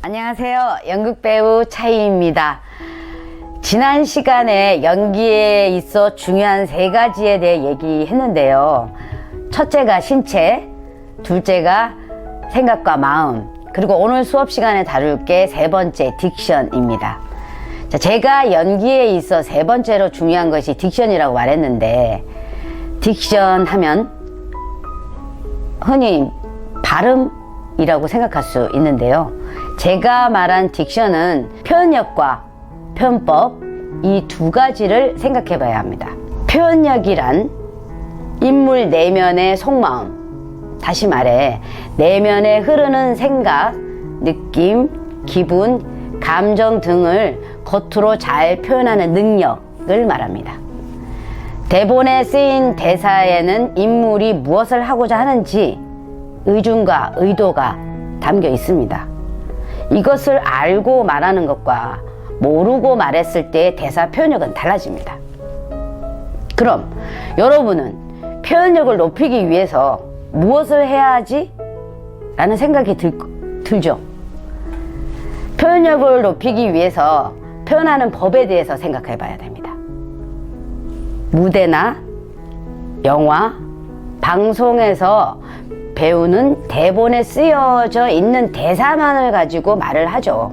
안녕하세요. 연극배우 차이입니다. 지난 시간에 연기에 있어 중요한 3가지에 대해 얘기했는데요. 첫째가 신체, 둘째가 생각과 마음, 그리고 오늘 수업 시간에 다룰 게 3번째 딕션입니다. 자, 제가 연기에 있어 3번째로 중요한 것이 딕션이라고 말했는데, 딕션 하면 흔히 발음이라고 생각할 수 있는데요. 제가 말한 딕션은 표현력과 표현법, 이 2가지를 생각해 봐야 합니다. 표현력이란 인물 내면의 속마음, 다시 말해 내면에 흐르는 생각, 느낌, 기분, 감정 등을 겉으로 잘 표현하는 능력을 말합니다. 대본에 쓰인 대사에는 인물이 무엇을 하고자 하는지 의중과 의도가 담겨 있습니다. 이것을 알고 말하는 것과 모르고 말했을 때의 대사 표현력은 달라집니다. 그럼 여러분은 표현력을 높이기 위해서 무엇을 해야 하지? 라는 생각이 들죠. 표현력을 높이기 위해서 표현하는 법에 대해서 생각해 봐야 됩니다. 무대나 영화, 방송에서 배우는 대본에 쓰여져 있는 대사만을 가지고 말을 하죠.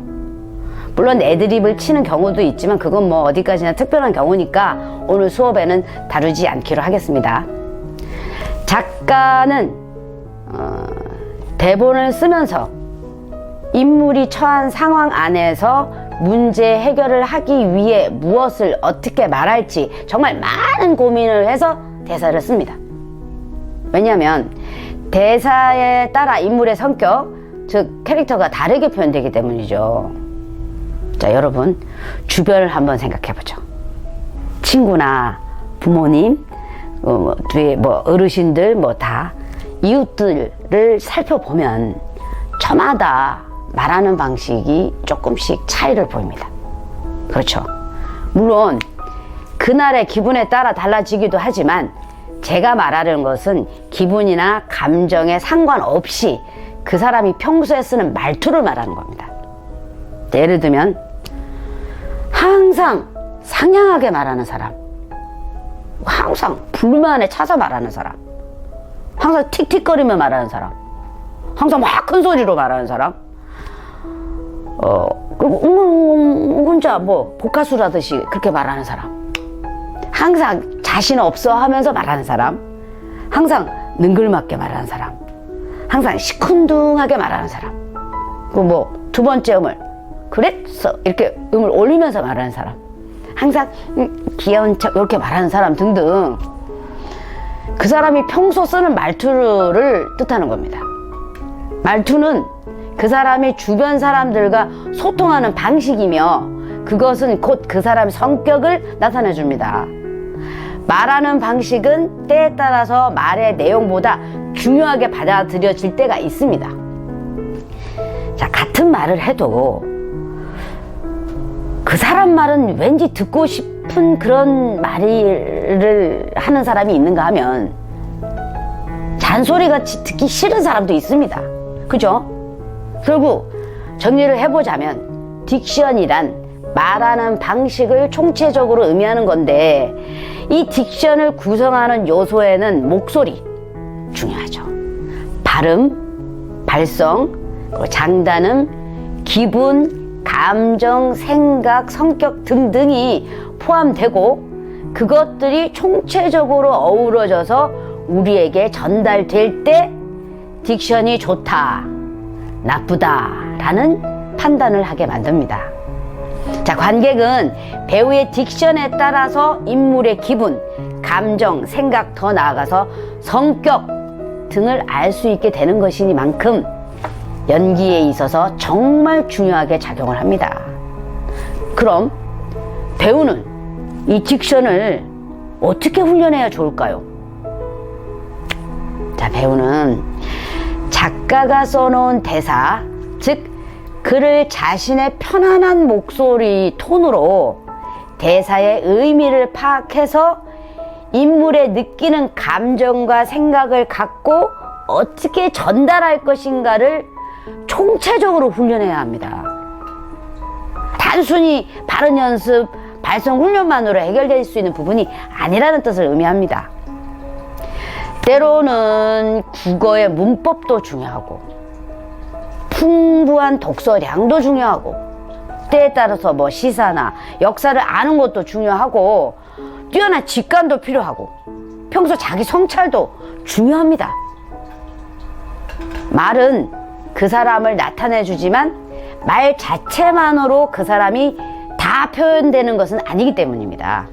물론 애드립을 치는 경우도 있지만 그건 뭐 어디까지나 특별한 경우니까 오늘 수업에는 다루지 않기로 하겠습니다. 작가는 대본을 쓰면서 인물이 처한 상황 안에서 문제 해결을 하기 위해 무엇을 어떻게 말할지 정말 많은 고민을 해서 대사를 씁니다. 왜냐하면 대사에 따라 인물의 성격, 즉 캐릭터가 다르게 표현되기 때문이죠. 자, 여러분 주변을 한번 생각해 보죠. 친구나 부모님, 뒤에 어르신들, 다 이웃들을 살펴보면 저마다 말하는 방식이 조금씩 차이를 보입니다. 그렇죠. 물론 그날의 기분에 따라 달라지기도 하지만 제가 말하는 것은 기분이나 감정에 상관없이 그 사람이 평소에 쓰는 말투를 말하는 겁니다. 예를 들면 항상 상냥하게 말하는 사람, 항상 불만에 차서 말하는 사람, 항상 틱틱거리며 말하는 사람, 항상 막 큰 소리로 말하는 사람, 그리고 혼자 복가수라듯이 그렇게 말하는 사람, 항상 자신 없어 하면서 말하는 사람, 항상 능글맞게 말하는 사람, 항상 시큰둥하게 말하는 사람, 그리고 2번째 음을 그랬어 이렇게 음을 올리면서 말하는 사람, 항상 귀여운 척 이렇게 말하는 사람 등등, 그 사람이 평소 쓰는 말투를 뜻하는 겁니다. 말투는 그 사람이 주변 사람들과 소통하는 방식이며 그것은 곧 그 사람의 성격을 나타내 줍니다. 말하는 방식은 때에 따라서 말의 내용보다 중요하게 받아들여질 때가 있습니다. 자, 같은 말을 해도 그 사람 말은 왠지 듣고 싶은 그런 말을 하는 사람이 있는가 하면 잔소리같이 듣기 싫은 사람도 있습니다. 그죠? 결국 정리를 해보자면 딕션이란 말하는 방식을 총체적으로 의미하는 건데, 이 딕션을 구성하는 요소에는 목소리 중요하죠. 발음, 발성, 장단음, 기분, 감정, 생각, 성격 등등이 포함되고 그것들이 총체적으로 어우러져서 우리에게 전달될 때 딕션이 좋다, 나쁘다 라는 판단을 하게 만듭니다. 자, 관객은 배우의 딕션에 따라서 인물의 기분, 감정, 생각, 더 나아가서 성격 등을 알 수 있게 되는 것이니만큼 연기에 있어서 정말 중요하게 작용을 합니다. 그럼 배우는 이 딕션을 어떻게 훈련해야 좋을까요? 자, 배우는 작가가 써놓은 대사, 즉 그를 자신의 편안한 목소리 톤으로 대사의 의미를 파악해서 인물의 느끼는 감정과 생각을 갖고 어떻게 전달할 것인가를 총체적으로 훈련해야 합니다. 단순히 발음 연습, 발성 훈련만으로 해결될 수 있는 부분이 아니라는 뜻을 의미합니다. 때로는 국어의 문법도 중요하고 풍부한 독서량도 중요하고 때에 따라서 뭐 시사나 역사를 아는 것도 중요하고 뛰어난 직관도 필요하고 평소 자기 성찰도 중요합니다. 말은 그 사람을 나타내 주지만 말 자체만으로 그 사람이 다 표현되는 것은 아니기 때문입니다.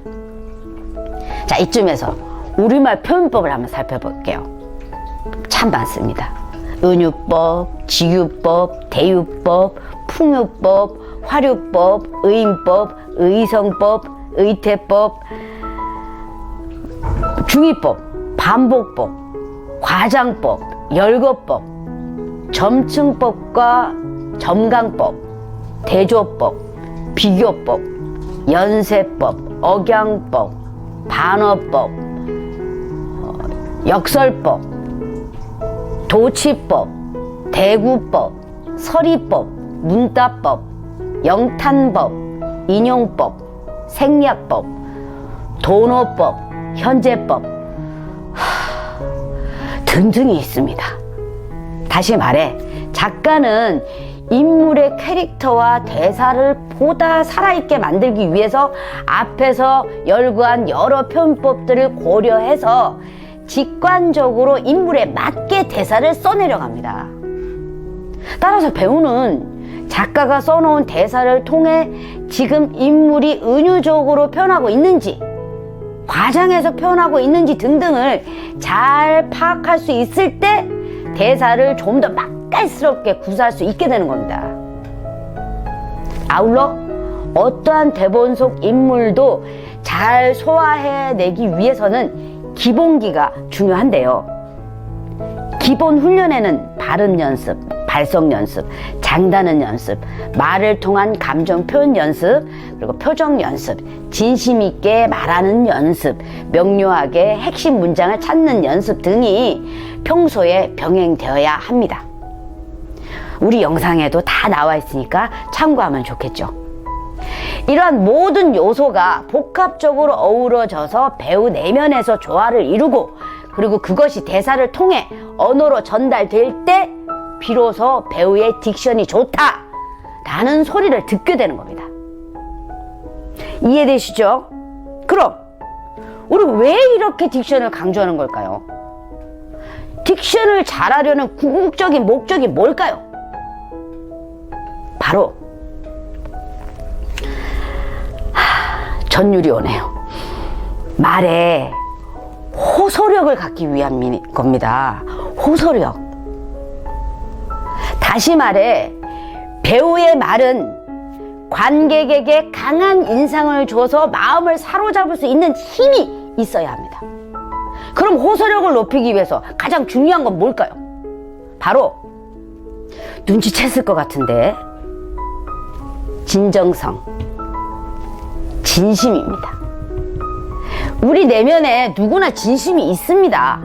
자, 이쯤에서 우리말 표현법을 한번 살펴볼게요. 참 많습니다. 은유법, 직유법, 대유법, 풍유법, 화류법, 의인법, 의성법, 의태법, 중의법, 반복법, 과장법, 열거법, 점층법과 점강법, 대조법, 비교법, 연세법, 억양법, 반어법, 역설법, 도치법, 대구법, 서리법, 문따법, 영탄법, 인용법, 생략법, 도노법, 현재법 등등이 있습니다. 다시 말해 작가는 인물의 캐릭터와 대사를 보다 살아있게 만들기 위해서 앞에서 열거한 여러 표현법들을 고려해서 직관적으로 인물에 맞게 대사를 써내려갑니다. 따라서 배우는 작가가 써놓은 대사를 통해 지금 인물이 은유적으로 표현하고 있는지 과장해서 표현하고 있는지 등등을 잘 파악할 수 있을 때 대사를 좀 더 맛깔스럽게 구사할 수 있게 되는 겁니다. 아울러 어떠한 대본 속 인물도 잘 소화해내기 위해서는 기본기가 중요한데요. 기본 훈련에는 발음 연습, 발성 연습, 장단음 연습, 말을 통한 감정 표현 연습, 그리고 표정 연습, 진심 있게 말하는 연습, 명료하게 핵심 문장을 찾는 연습 등이 평소에 병행되어야 합니다. 우리 영상에도 다 나와 있으니까 참고하면 좋겠죠. 이러한 모든 요소가 복합적으로 어우러져서 배우 내면에서 조화를 이루고 그리고 그것이 대사를 통해 언어로 전달될 때 비로소 배우의 딕션이 좋다 라는 소리를 듣게 되는 겁니다. 이해되시죠? 그럼 우리 왜 이렇게 딕션을 강조하는 걸까요? 딕션을 잘하려는 궁극적인 목적이 뭘까요? 바로 전율이 오네요. 말에 호소력을 갖기 위한 겁니다. 호소력. 다시 말해 배우의 말은 관객에게 강한 인상을 줘서 마음을 사로잡을 수 있는 힘이 있어야 합니다. 그럼 호소력을 높이기 위해서 가장 중요한 건 뭘까요? 바로 눈치챘을 것 같은데 진정성, 진심입니다. 우리 내면에 누구나 진심이 있습니다.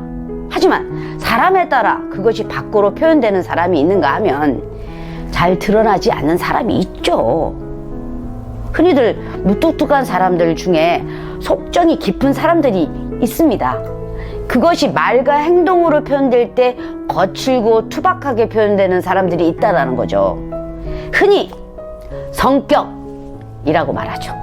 하지만 사람에 따라 그것이 밖으로 표현되는 사람이 있는가 하면 잘 드러나지 않는 사람이 있죠. 흔히들 무뚝뚝한 사람들 중에 속정이 깊은 사람들이 있습니다. 그것이 말과 행동으로 표현될 때 거칠고 투박하게 표현되는 사람들이 있다라는 거죠. 흔히 성격이라고 말하죠.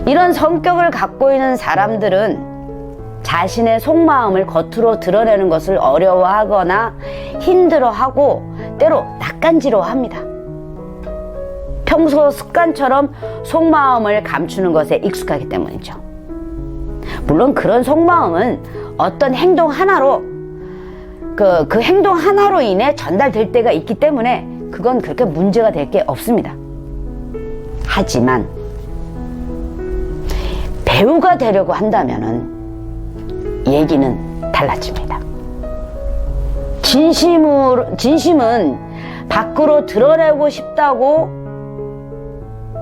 이런 성격을 갖고 있는 사람들은 자신의 속마음을 겉으로 드러내는 것을 어려워하거나 힘들어하고 때로 낯간지러워합니다. 평소 습관처럼 속마음을 감추는 것에 익숙하기 때문이죠. 물론 그런 속마음은 어떤 행동 하나로 그 행동 하나로 인해 전달될 때가 있기 때문에 그건 그렇게 문제가 될 게 없습니다. 하지만 배우가 되려고 한다면은 얘기는 달라집니다. 진심은 밖으로 드러내고 싶다고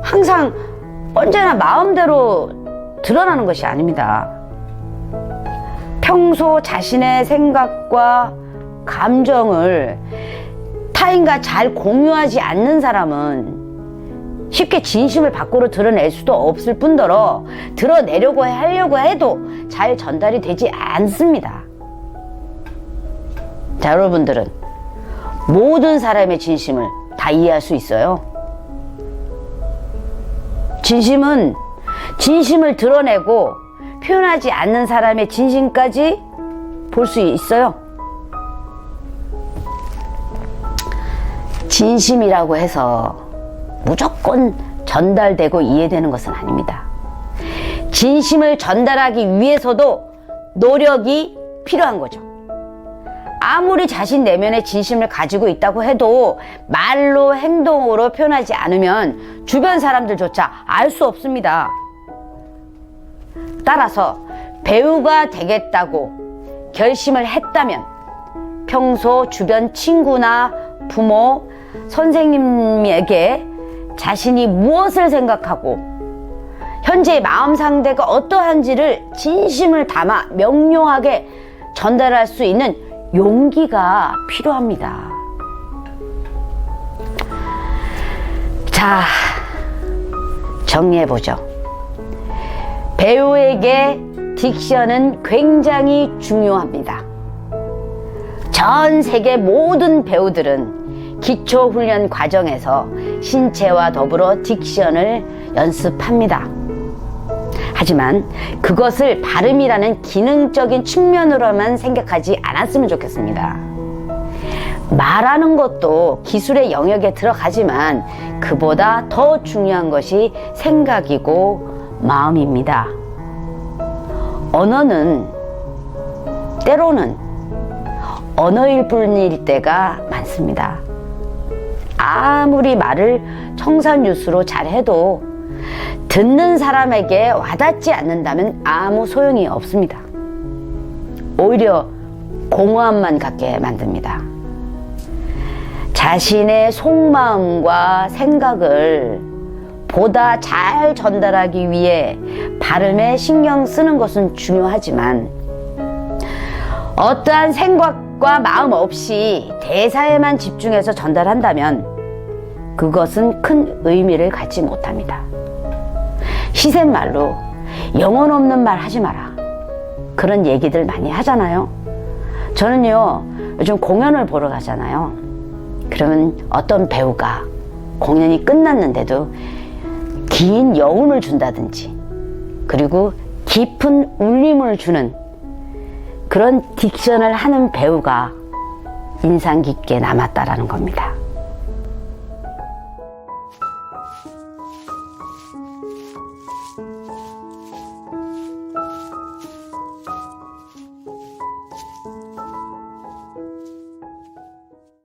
항상 언제나 마음대로 드러나는 것이 아닙니다. 평소 자신의 생각과 감정을 타인과 잘 공유하지 않는 사람은 쉽게 진심을 밖으로 드러낼 수도 없을 뿐더러 드러내려고 하려고 해도 잘 전달이 되지 않습니다. 자, 여러분들은 모든 사람의 진심을 다 이해할 수 있어요? 진심을 드러내고 표현하지 않는 사람의 진심까지 볼 수 있어요? 진심이라고 해서 무조건 전달되고 이해되는 것은 아닙니다. 진심을 전달하기 위해서도 노력이 필요한 거죠. 아무리 자신 내면의 진심을 가지고 있다고 해도 말로 행동으로 표현하지 않으면 주변 사람들조차 알 수 없습니다. 따라서 배우가 되겠다고 결심을 했다면 평소 주변 친구나 부모, 선생님에게 자신이 무엇을 생각하고 현재의 마음 상태가 어떠한지를 진심을 담아 명료하게 전달할 수 있는 용기가 필요합니다. 자, 정리해보죠. 배우에게 딕션은 굉장히 중요합니다. 전 세계 모든 배우들은 기초훈련 과정에서 신체와 더불어 딕션을 연습합니다. 하지만 그것을 발음이라는 기능적인 측면으로만 생각하지 않았으면 좋겠습니다. 말하는 것도 기술의 영역에 들어가지만 그보다 더 중요한 것이 생각이고 마음입니다. 언어는 때로는 언어일 뿐일 때가 많습니다. 아무리 말을 청산유수로 잘해도 듣는 사람에게 와닿지 않는다면 아무 소용이 없습니다. 오히려 공허함만 갖게 만듭니다. 자신의 속마음과 생각을 보다 잘 전달하기 위해 발음에 신경 쓰는 것은 중요하지만 어떠한 생각과 마음 없이 대사에만 집중해서 전달한다면 그것은 큰 의미를 갖지 못합니다. 시샘말로 영혼 없는 말 하지 마라, 그런 얘기들 많이 하잖아요. 저는요, 요즘 공연을 보러 가잖아요. 그러면 어떤 배우가 공연이 끝났는데도 긴 여운을 준다든지 그리고 깊은 울림을 주는 그런 딕션을 하는 배우가 인상 깊게 남았다라는 겁니다.